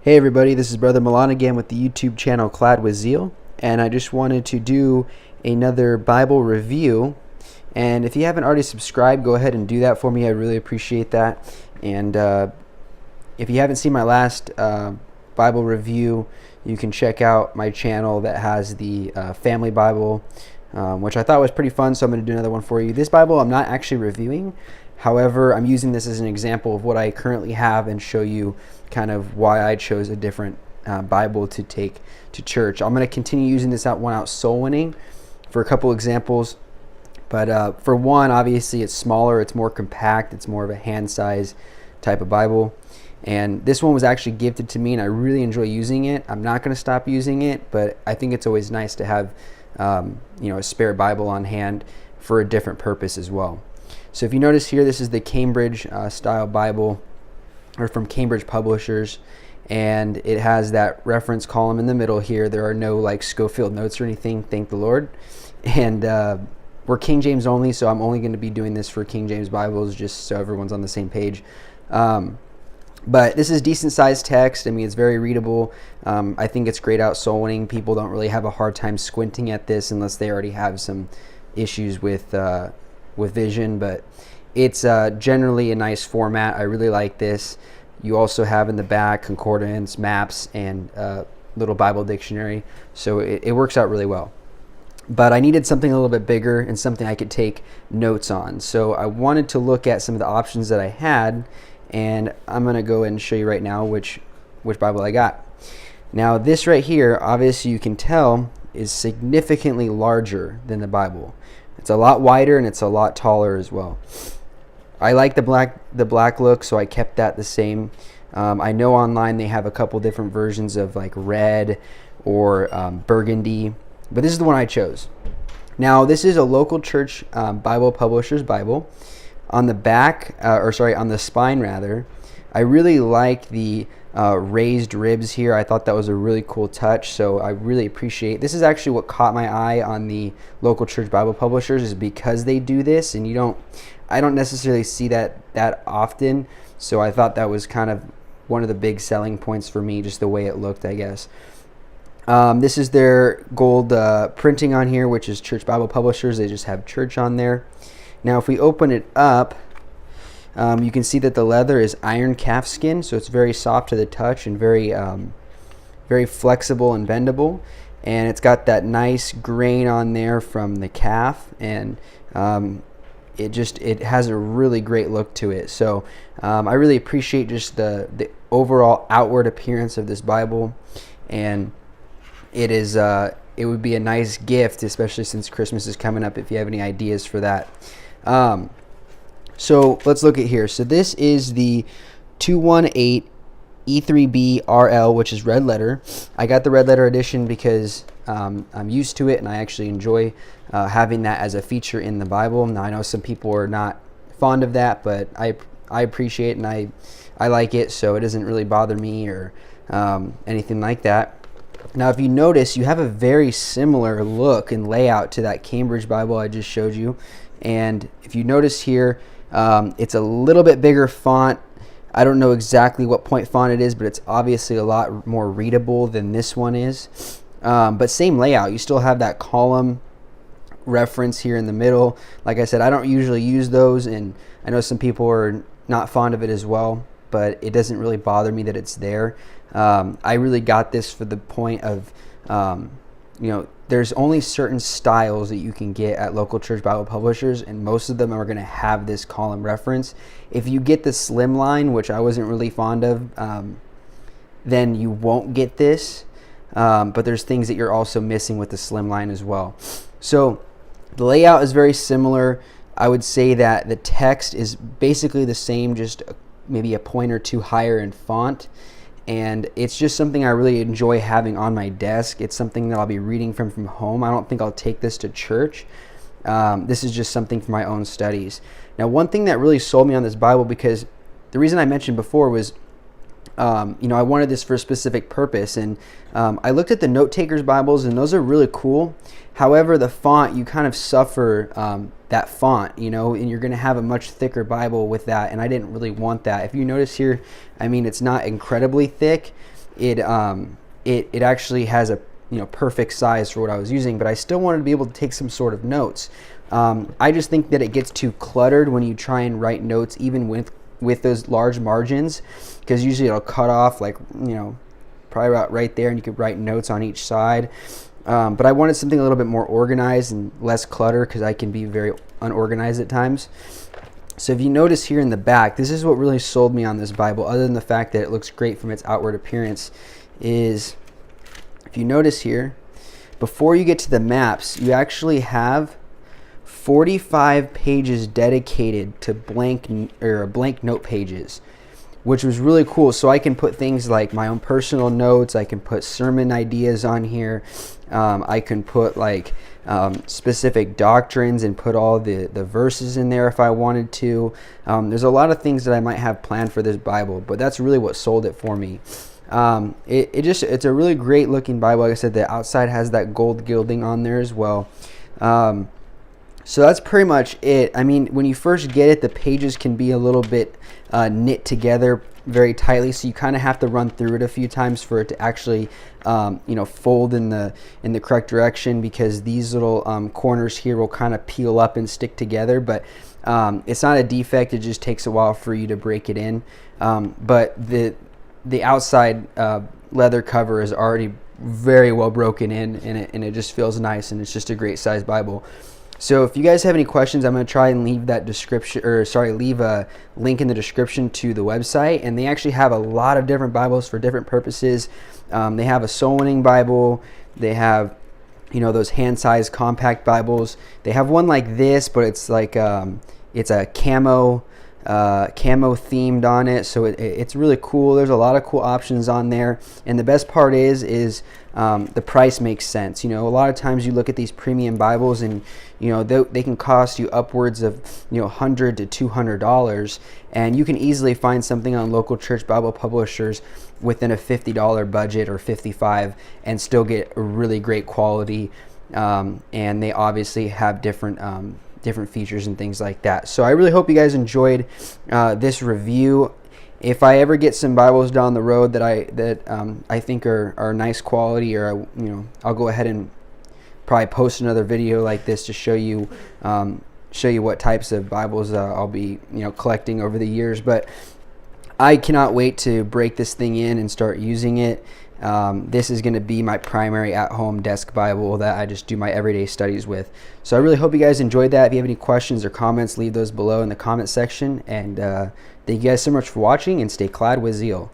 Hey everybody, this is Brother Milan again with the YouTube channel Clad with Zeal, and I just wanted to do another Bible review. And if you haven't already subscribed, go ahead and do that for me. I really appreciate that. And if you haven't seen my last Bible review, you can check out my channel that has the Family Bible, which I thought was pretty fun, so I'm going to do another one for you. This Bible I'm not actually reviewing. However, I'm using this as an example of what I currently have and show you kind of why I chose a different Bible to take to church. I'm going to continue using this one out soul winning for a couple examples. But for one, obviously it's smaller, it's more compact, it's more of a hand size type of Bible. And this one was actually gifted to me and I really enjoy using it. I'm not going to stop using it, but I think it's always nice to have a spare Bible on hand for a different purpose as well. So if you notice here, this is the Cambridge style Bible, or from Cambridge Publishers, and it has that reference column in the middle here. There are no like Schofield notes or anything, thank the Lord. And we're King James only, so I'm only going to be doing this for King James Bibles just so everyone's on the same page. But this is decent sized text. I mean, it's very readable. I think it's great out soul winning. People don't really have a hard time squinting at this unless they already have some issues with vision, but it's generally a nice format. I really like this. You also have in the back concordance, maps, and little Bible dictionary, so it works out really well. But I needed something a little bit bigger and something I could take notes on, so I wanted to look at some of the options that I had, and I'm going to go ahead and show you right now which Bible I got. Now this right here, obviously you can tell, is significantly larger than the Bible. It's a lot wider and it's a lot taller as well. I like the black look, so I kept that the same. I know online they have a couple different versions of like red or burgundy, but this is the one I chose. Now this is a local church Bible publisher's Bible. On the back, on the spine rather, I really like the raised ribs here. I thought that was a really cool touch, so I really appreciate. This is actually what caught my eye on the local church Bible publishers, is because they do this, and I don't necessarily see that often, so I thought that was kind of one of the big selling points for me, just the way it looked, I guess. This is their gold printing on here, which is Church Bible Publishers. They just have church on there. Now if we open it up, you can see that the leather is iron calf skin, so it's very soft to the touch and very flexible and bendable. And it's got that nice grain on there from the calf, and it has a really great look to it. So I really appreciate just the overall outward appearance of this Bible, and it would be a nice gift, especially since Christmas is coming up, if you have any ideas for that. So let's look at here. So this is the 218 E3B RL, which is red letter. I got the red letter edition because I'm used to it, and I actually enjoy having that as a feature in the Bible. Now I know some people are not fond of that, but I appreciate it, and I like it, so it doesn't really bother me or anything like that. Now if you notice, you have a very similar look and layout to that Cambridge Bible I just showed you. And if you notice here, it's a little bit bigger font. I don't know exactly what point font it is, but it's obviously a lot more readable than this one is. But same layout. You still have that column reference here in the middle. Like I said, I don't usually use those, and I know some people are not fond of it as well, but it doesn't really bother me that it's there. I really got this for the point of, there's only certain styles that you can get at local church Bible publishers, and most of them are going to have this column reference. If you get the slimline, which I wasn't really fond of, then you won't get this. But there's things that you're also missing with the slimline as well. So the layout is very similar. I would say that the text is basically the same, just maybe a point or two higher in font. And it's just something I really enjoy having on my desk. It's something that I'll be reading from home. I don't think I'll take this to church. This is just something for my own studies. Now, one thing that really sold me on this Bible, because the reason I mentioned before was, I wanted this for a specific purpose. And I looked at the note takers Bibles, and those are really cool. However, the font, you kind of suffer that font, and you're going to have a much thicker Bible with that, and I didn't really want that. If you notice here, I mean, it's not incredibly thick, it actually has a perfect size for what I was using, but I still wanted to be able to take some sort of notes. I just think that it gets too cluttered when you try and write notes, even with those large margins, because usually it'll cut off like probably about right there, and you could write notes on each side. But I wanted something a little bit more organized and less clutter, because I can be very unorganized at times. So if you notice here in the back, this is what really sold me on this Bible, other than the fact that it looks great from its outward appearance, is if you notice here, before you get to the maps, you actually have 45 pages dedicated to blank note pages, which was really cool. So I can put things like my own personal notes, I can put sermon ideas on here, I can put like specific doctrines and put all the verses in there if I wanted to. There's a lot of things that I might have planned for this Bible, but that's really what sold it for me. It's a really great looking Bible. Like I said, the outside has that gold gilding on there as well. So that's pretty much it. I mean, when you first get it, the pages can be a little bit knit together very tightly, so you kind of have to run through it a few times for it to actually fold in the correct direction, because these little corners here will kind of peel up and stick together. But it's not a defect, it just takes a while for you to break it in. But the outside leather cover is already very well broken in, and it just feels nice, and it's just a great size Bible. So if you guys have any questions, I'm going to try and leave leave a link in the description to the website. And they actually have a lot of different Bibles for different purposes. They have a soul winning Bible. They have, those hand-sized compact Bibles. They have one like this, but it's like it's a camo themed on it, so it's really cool. There's a lot of cool options on there, and the best part is the price makes sense. A lot of times you look at these premium Bibles, and they can cost you upwards of $100 to $200, and you can easily find something on local church Bible publishers within a $50 budget or $55 and still get a really great quality. And they obviously have different features and things like that. So I really hope you guys enjoyed this review. If I ever get some Bibles down the road that I think are nice quality, or I'll go ahead and probably post another video like this to show you what types of Bibles I'll be collecting over the years. But I cannot wait to break this thing in and start using it. This is going to be my primary at-home desk Bible that I just do my everyday studies with. So I really hope you guys enjoyed that. If you have any questions or comments, leave those below in the comment section. And thank you guys so much for watching, and stay clad with zeal.